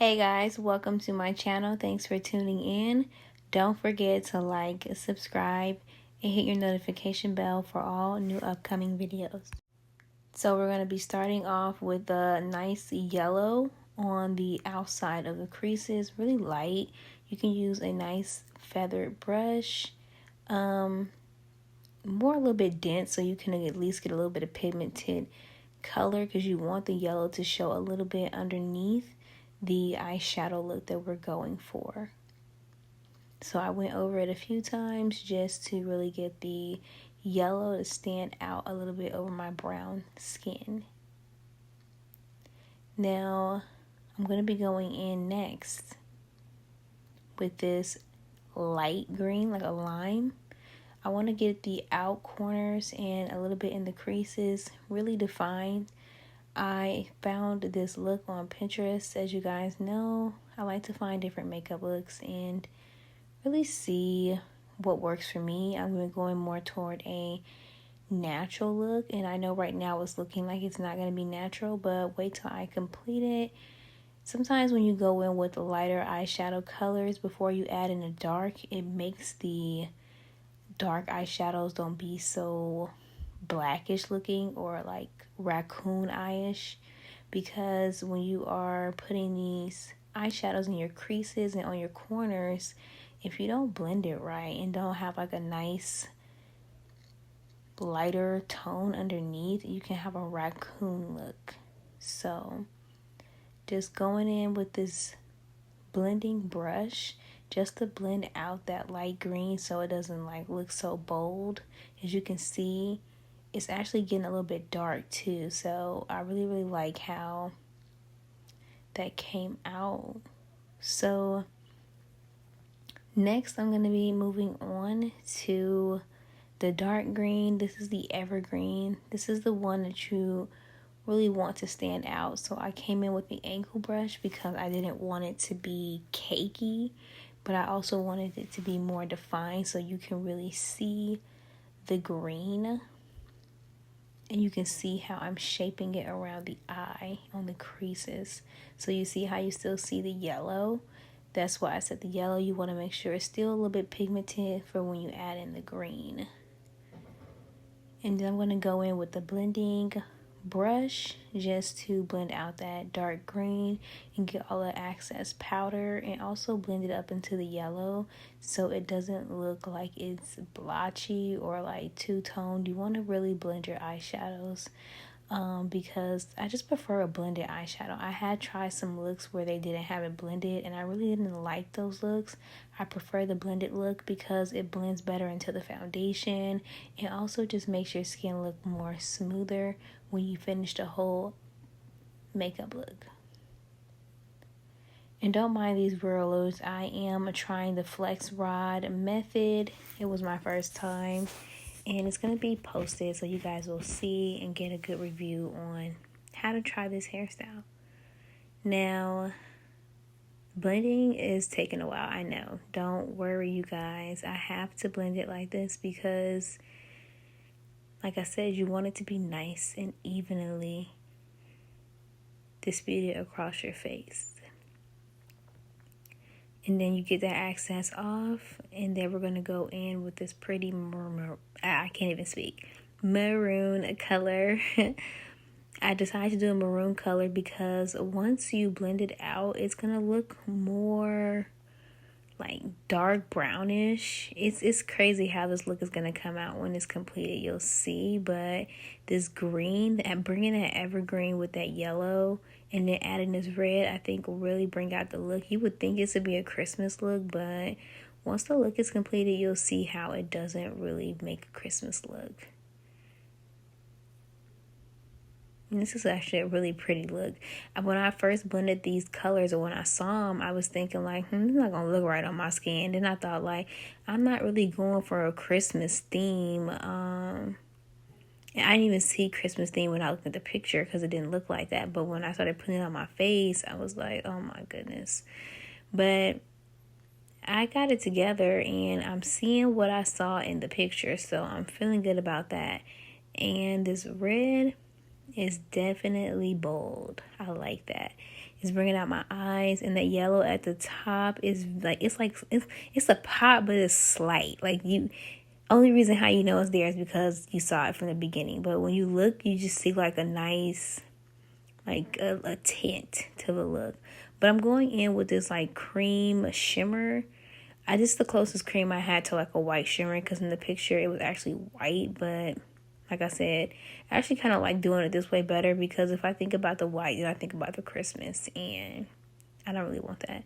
Hey guys, welcome to my channel. Thanks for tuning in. Don't forget to like, subscribe, and hit your notification bell for all new upcoming videos. So we're going to be starting off with a nice yellow on the outside of the creases, really light. You can use a nice feathered brush, more a little bit dense, so you can at least get a little bit of pigmented color because you want the yellow to show a little bit underneath the eyeshadow look that we're going for. So I went over it a few times just to really get the yellow to stand out a little bit over my brown skin. Now I'm going to be going in next with this light green, like a lime. I want to get the out corners and a little bit in the creases really defined. I found this look on Pinterest. As you guys know, I like to find different makeup looks and really see what works for me. I'm going more toward a natural look, and I know right now it's looking like it's not going to be natural, but wait till I complete it. Sometimes when you go in with lighter eyeshadow colors before you add in a dark, it makes the dark eyeshadows don't be so blackish looking or like raccoon eye-ish, because when you are putting these eyeshadows in your creases and on your corners, if you don't blend it right and don't have like a nice lighter tone underneath, you can have a raccoon look. So just going in with this blending brush just to blend out that light green so it doesn't like look so bold. As you can see, it's actually getting a little bit dark too, so I really like how that came out. So next I'm going to be moving on to the dark green. This is the evergreen. This is the one that you really want to stand out. So I came in with the angle brush because I didn't want it to be cakey, but I also wanted it to be more defined so you can really see the green. And you can see how I'm shaping it around the eye on the creases. So you see how you still see the yellow. That's why I said the yellow, you want to make sure it's still a little bit pigmented for when you add in the green. And then I'm going to go in with the blending brush just to blend out that dark green and get all the excess powder, and also blend it up into the yellow so it doesn't look like it's blotchy or like two-toned. You want to really blend your eyeshadows because I just prefer a blended eyeshadow. I had tried some looks where they didn't have it blended and I really didn't like those looks. I prefer the blended look because it blends better into the foundation and also just makes your skin look more smoother when you finish the whole makeup look. And don't mind these rollers. I am trying the Flex Rod method. It was my first time, and it's going to be posted so you guys will see and get a good review on how to try this hairstyle. Now, blending is taking a while, I know. Don't worry, you guys. I have to blend it like this because, like I said, you want it to be nice and evenly distributed across your face. And then you get that access off, and then we're going to go in with this pretty maroon color. I decided to do a maroon color because once you blend it out, it's going to look more like dark brownish. It's crazy how this look is going to come out when it's completed. You'll see, but this green, and bringing that evergreen with that yellow and then adding this red, I think will really bring out the look. You would think this would be a Christmas look, but once the look is completed, you'll see how it doesn't really make a Christmas look. And this is actually a really pretty look. When I first blended these colors, or when I saw them, I was thinking like, it's not gonna look right on my skin. Then I thought like, I'm not really going for a Christmas theme. And I didn't even see Christmas theme when I looked at the picture because it didn't look like that. But when I started putting it on my face, I was like, oh my goodness. But I got it together and I'm seeing what I saw in the picture. So I'm feeling good about that. And this red is definitely bold. I like that. It's bringing out my eyes, and that yellow at the top is like it's a pop, but it's slight. Like, you, only reason how you know it's there is because you saw it from the beginning. But when you look, you just see like a nice, like a tint to the look. But I'm going in with this like cream shimmer. Just the closest cream I had to like a white shimmer, because in the picture it was actually white. But like I said, I actually kind of like doing it this way better, because if I think about the white, then I think about the Christmas, and I don't really want that.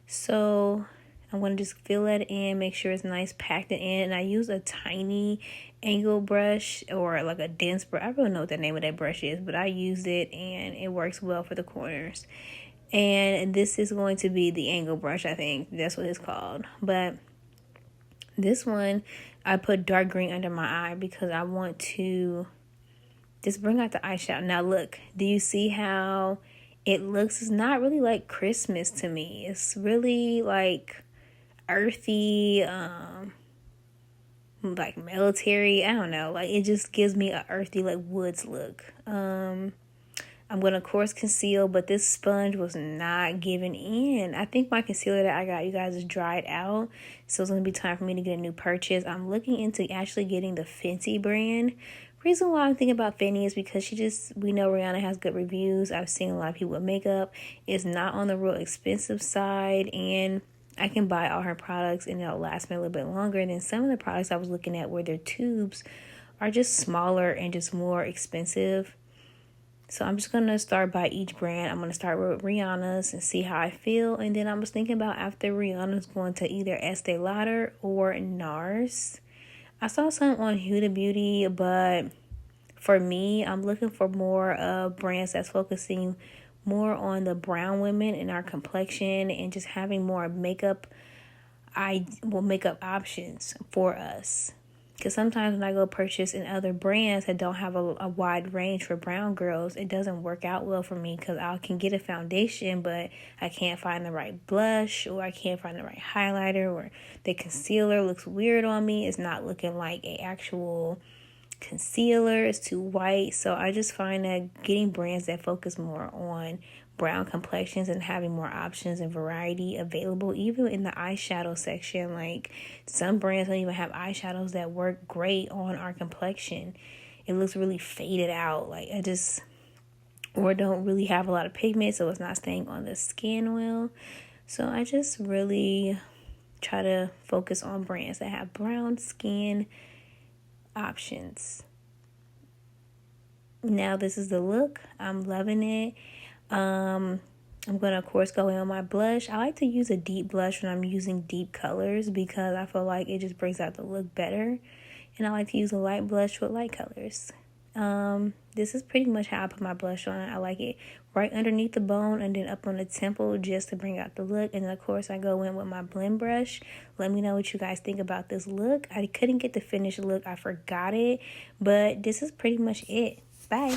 So I'm going to just fill that in, make sure it's nice packed in. And I use a tiny angle brush, or like a dense brush. I don't really know what the name of that brush is, but I used it and it works well for the corners. And this is going to be the angle brush, I think. That's what it's called. But this one, I put dark green under my eye because I want to just bring out the eyeshadow. Now look, do you see how it looks? It's not really like Christmas to me. It's really like earthy, like military. I don't know. Like, it just gives me a earthy, like woods look. I'm going to, of course, conceal, but this sponge was not giving in. I think my concealer that I got, you guys, is dried out. So it's going to be time for me to get a new purchase. I'm looking into actually getting the Fenty brand. Reason why I'm thinking about Fenty is because we know Rihanna has good reviews. I've seen a lot of people with makeup. It's not on the real expensive side, and I can buy all her products and it'll last me a little bit longer than some of the products I was looking at, where their tubes are just smaller and just more expensive. So I'm just going to start by each brand. I'm going to start with Rihanna's and see how I feel. And then I was thinking about, after Rihanna's, going to either Estee Lauder or NARS. I saw some on Huda Beauty, but for me, I'm looking for more brands that's focusing more on the brown women and our complexion, and just having more makeup options for us. Because sometimes when I go purchase in other brands that don't have a wide range for brown girls, it doesn't work out well for me, because I can get a foundation, but I can't find the right blush, or I can't find the right highlighter, or the concealer looks weird on me. It's not looking like an actual concealer. It's too white. So I just find that getting brands that focus more on brown complexions and having more options and variety available, even in the eyeshadow section. Like, some brands don't even have eyeshadows that work great on our complexion. It looks really faded out, like or don't really have a lot of pigment, so it's not staying on the skin well. So I just really try to focus on brands that have brown skin options. Now this is the look. I'm loving it. I'm going to, of course, go in on my blush. I like to use a deep blush when I'm using deep colors, because I feel like it just brings out the look better. And I like to use a light blush with light colors. This is pretty much how I put my blush on. I like it right underneath the bone and then up on the temple, just to bring out the look. And then, of course, I go in with my blend brush. Let me know what you guys think about this look. I couldn't get the finished look. I forgot it. But this is pretty much it. Bye.